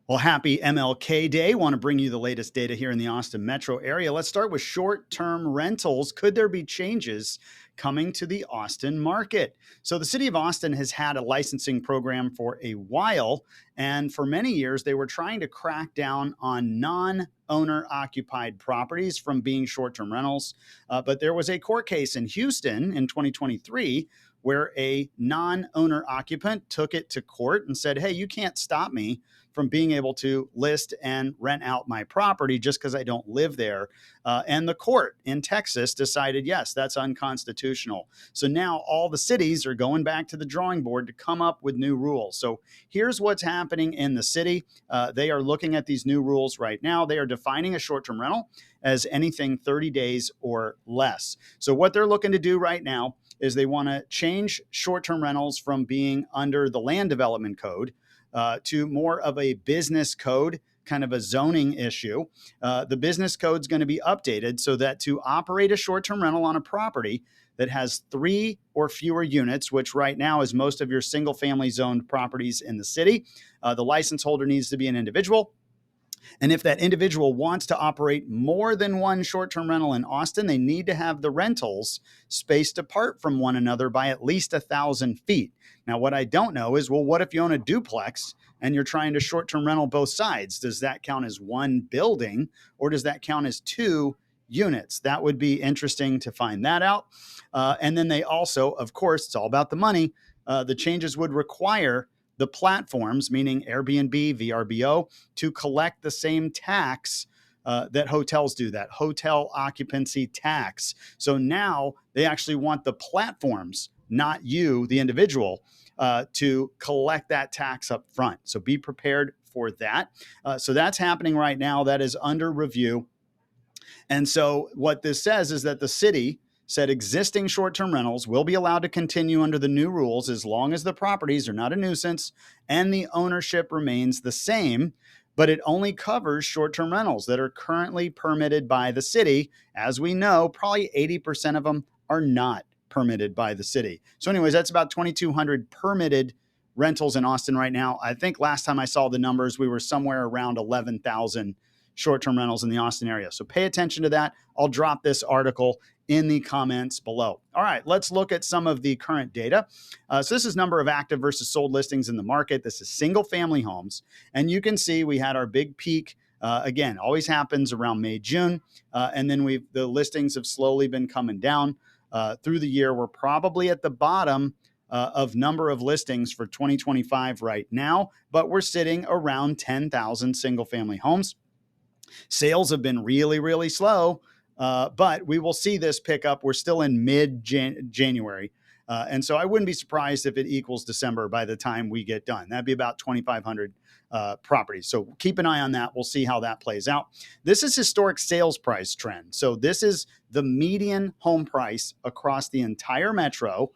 Well, happy MLK Day. Want to bring you the latest data here in the Austin metro area. Let's start with short term rentals. Could there be changes coming to the Austin market? So, the city of Austin has had a licensing program for a while. And for many years, they were trying to crack down on non-owner occupied properties from being short term rentals. But there was a court case in Houston in 2023 where a non owner occupant took it to court and said, "Hey, you can't stop me from being able to list and rent out my property just because I don't live there." And the court in Texas decided, yes, that's unconstitutional. So now all the cities are going back to the drawing board to come up with new rules. So here's what's happening in the city. They are looking at these new rules right now. They are defining a short term rental as anything 30 days or less. So what they're looking to do right now is they want to change short term rentals from being under the land development code to more of a business code, kind of a zoning issue. The business code is going to be updated so that to operate a short term rental on a property that has 3 or fewer units, which right now is most of your single family zoned properties in the city, the license holder needs to be an individual. And if that individual wants to operate more than one short term rental in Austin, they need to have the rentals spaced apart from one another by at least 1,000 feet. Now, what I don't know is, well, what if you own a duplex and you're trying to short term rental both sides? Does that count as one building or does that count as 2 units? That would be interesting to find that out. And then they also, of course, it's all about the money. The changes would require the platforms, meaning Airbnb, VRBO, to collect the same tax that hotels do, that hotel occupancy tax. So now they actually want the platforms, not you, the individual, to collect that tax up front. So be prepared for that. So that's happening right now. That is under review. And so what this says is that the city said existing short-term rentals will be allowed to continue under the new rules as long as the properties are not a nuisance and the ownership remains the same, but it only covers short-term rentals that are currently permitted by the city. As we know, probably 80% of them are not permitted by the city. So anyways, that's about 2,200 permitted rentals in Austin right now. I think last time I saw the numbers, we were somewhere around 11,000 short-term rentals in the Austin area. So pay attention to that. I'll drop this article in the comments below. All right, let's look at some of the current data. So this is number of active versus sold listings in the market. This is single family homes. And you can see we had our big peak. Again, always happens around May, June. And then the listings have slowly been coming down through the year. We're probably at the bottom of number of listings for 2025 right now, but we're sitting around 10,000 single family homes. Sales have been really, really slow, but we will see this pick up. We're still in mid-January. And so I wouldn't be surprised if it equals December by the time we get done. That'd be about 2,500 properties. So keep an eye on that. We'll see how that plays out. This is historic sales price trend. So this is the median home price across the entire metro.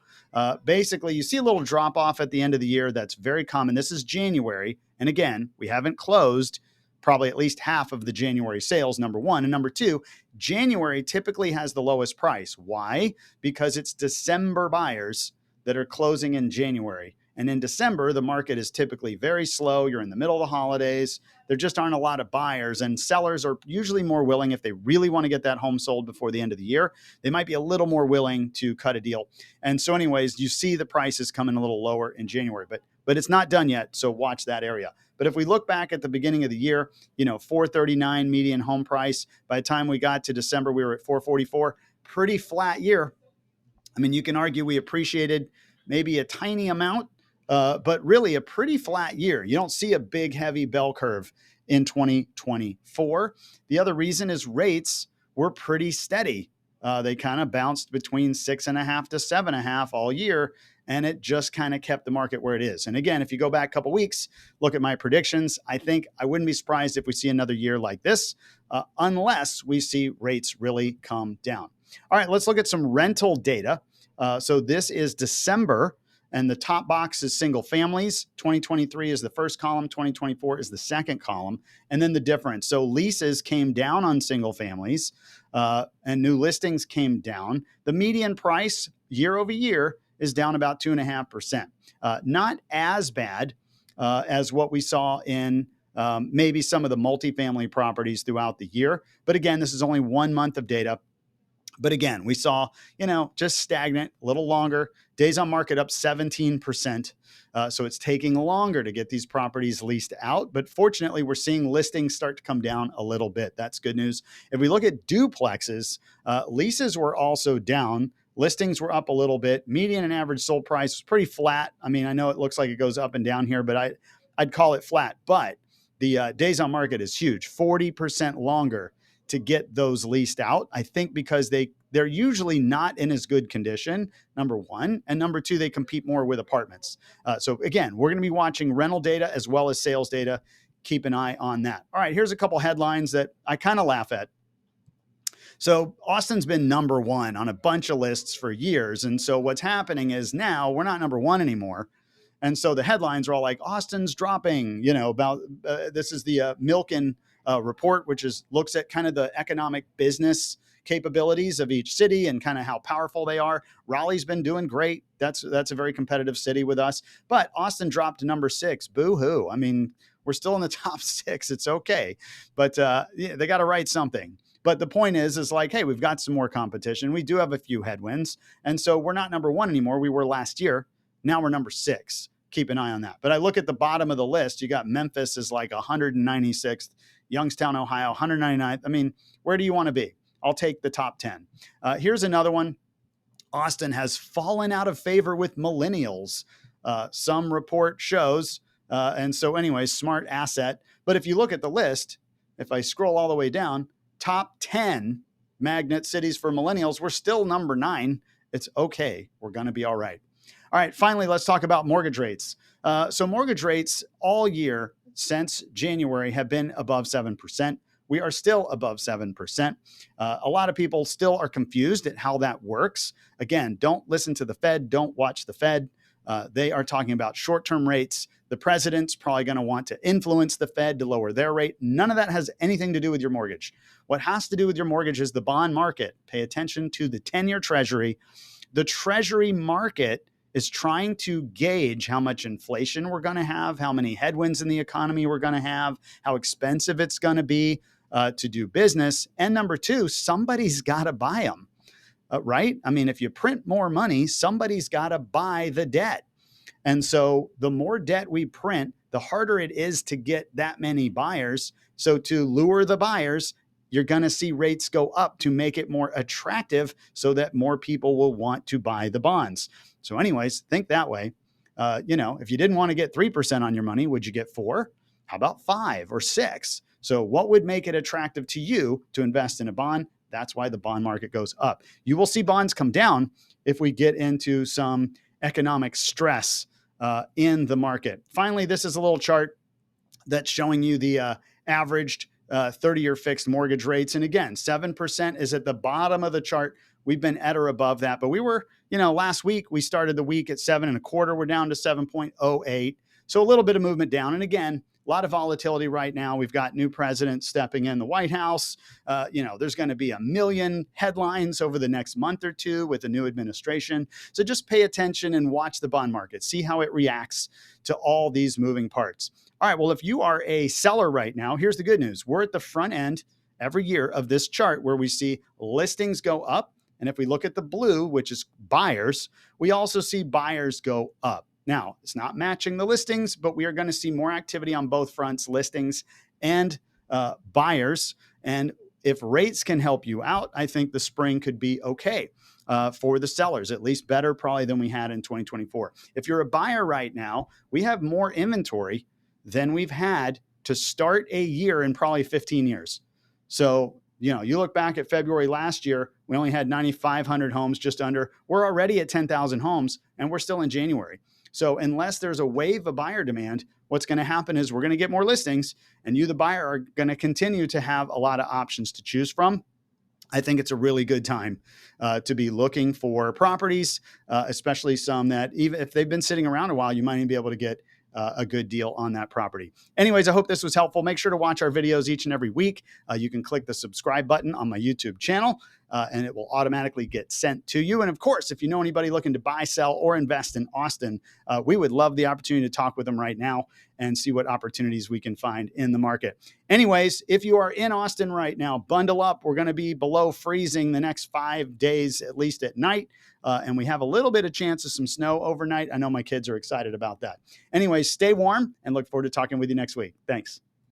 Basically, you see a little drop off at the end of the year. That's very common. This is January. And again, we haven't closed probably at least half of the January sales, number one. And number two, January typically has the lowest price. Why? Because it's December buyers that are closing in January. And in December, the market is typically very slow. You're in the middle of the holidays. There just aren't a lot of buyers, and sellers are usually more willing, if they really want to get that home sold before the end of the year, they might be a little more willing to cut a deal. And so anyways, you see the prices coming a little lower in January, but it's not done yet. So watch that area. But if we look back at the beginning of the year, 439 median home price. By the time we got to December, we were at 444. Pretty flat year. I mean, you can argue we appreciated maybe a tiny amount, but really a pretty flat year. You don't see a big, heavy bell curve in 2024. The other reason is rates were pretty steady. They kind of bounced between 6.5 to 7.5 all year, and it just kind of kept the market where it is. And again, if you go back a couple weeks, look at my predictions, I think I wouldn't be surprised if we see another year like this, unless we see rates really come down. All right, let's look at some rental data. So this is December, and the top box is single families. 2023 is the first column, 2024 is the second column, and then the difference. So leases came down on single families, and new listings came down. The median price year over year is down about 2.5%. Not as bad as what we saw in maybe some of the multifamily properties throughout the year. But again, this is only 1 month of data. But again, we saw, just stagnant, a little longer. Days on market up 17%. So it's taking longer to get these properties leased out. But fortunately, we're seeing listings start to come down a little bit. That's good news. If we look at duplexes, leases were also down. Listings were up a little bit. Median and average sold price was pretty flat. I mean, I know it looks like it goes up and down here, but I'd call it flat. But the days on market is huge, 40% longer to get those leased out. I think because they're usually not in as good condition, number one, and number two, they compete more with apartments. So again, we're going to be watching rental data as well as sales data. Keep an eye on that. All right, here's a couple headlines that I kind of laugh at. So Austin's been number one on a bunch of lists for years. And so what's happening is now we're not number one anymore. And so the headlines are all like, Austin's dropping, about this is the Milken report, which looks at kind of the economic business capabilities of each city and kind of how powerful they are. Raleigh's been doing great. That's a very competitive city with us. But Austin dropped to number 6. Boo-hoo. I mean, we're still in the top 6. It's okay. But they got to write something. But the point is like, hey, we've got some more competition. We do have a few headwinds. And so we're not number 1 anymore. We were last year. Now we're number 6. Keep an eye on that. But I look at the bottom of the list. You got Memphis is like 196th, Youngstown, Ohio, 199th. I mean, where do you want to be? I'll take the top 10. Here's another one. Austin has fallen out of favor with millennials. Some report shows. And so anyways, smart asset. But if you look at the list, if I scroll all the way down, top 10 magnet cities for millennials, we're still number 9. It's okay. We're going to be all right. All right, finally, let's talk about mortgage rates. So mortgage rates all year since January have been above 7%. We are still above 7%. A lot of people still are confused at how that works. Again, don't listen to the Fed. Don't watch the Fed. They are talking about short-term rates. The president's probably going to want to influence the Fed to lower their rate. None of that has anything to do with your mortgage. What has to do with your mortgage is the bond market. Pay attention to the 10-year Treasury. The Treasury market is trying to gauge how much inflation we're going to have, how many headwinds in the economy we're going to have, how expensive it's going to be to do business. And number 2, somebody's got to buy them, right? I mean, if you print more money, somebody's got to buy the debt. And so the more debt we print, the harder it is to get that many buyers. So to lure the buyers, you're going to see rates go up to make it more attractive so that more people will want to buy the bonds. So anyways, think that way. If you didn't want to get 3% on your money, would you get 4? How about 5 or 6? So what would make it attractive to you to invest in a bond? That's why the bond market goes up. You will see bonds come down if we get into some economic stress in the market. Finally, this is a little chart that's showing you the averaged 30-year fixed mortgage rates. And again, 7% is at the bottom of the chart. We've been at or above that, but we were, last week we started the week at 7.25. We're down to 7.08. So a little bit of movement down. And again, a lot of volatility right now. We've got new president stepping in the White House. There's going to be a million headlines over the next month or two with the new administration. So just pay attention and watch the bond market. See how it reacts to all these moving parts. All right, well, if you are a seller right now, here's the good news. We're at the front end every year of this chart where we see listings go up. And if we look at the blue, which is buyers, we also see buyers go up. Now, it's not matching the listings, but we are going to see more activity on both fronts, listings and buyers. And if rates can help you out, I think the spring could be okay for the sellers, at least better probably than we had in 2024. If you're a buyer right now, we have more inventory than we've had to start a year in probably 15 years. So, you look back at February last year, we only had 9,500 homes, just under. We're already at 10,000 homes, and we're still in January. So unless there's a wave of buyer demand, what's going to happen is we're going to get more listings, and you, the buyer, are going to continue to have a lot of options to choose from. I think it's a really good time to be looking for properties, especially some that even if they've been sitting around a while, you might even be able to get a good deal on that property. Anyways, I hope this was helpful. Make sure to watch our videos each and every week. You can click the subscribe button on my YouTube channel. and it will automatically get sent to you. And of course, if you know anybody looking to buy, sell, or invest in Austin, we would love the opportunity to talk with them right now and see what opportunities we can find in the market. Anyways, if you are in Austin right now, bundle up. We're going to be below freezing the next 5 days, at least at night. And we have a little bit of chance of some snow overnight. I know my kids are excited about that. Anyways, stay warm and look forward to talking with you next week. Thanks.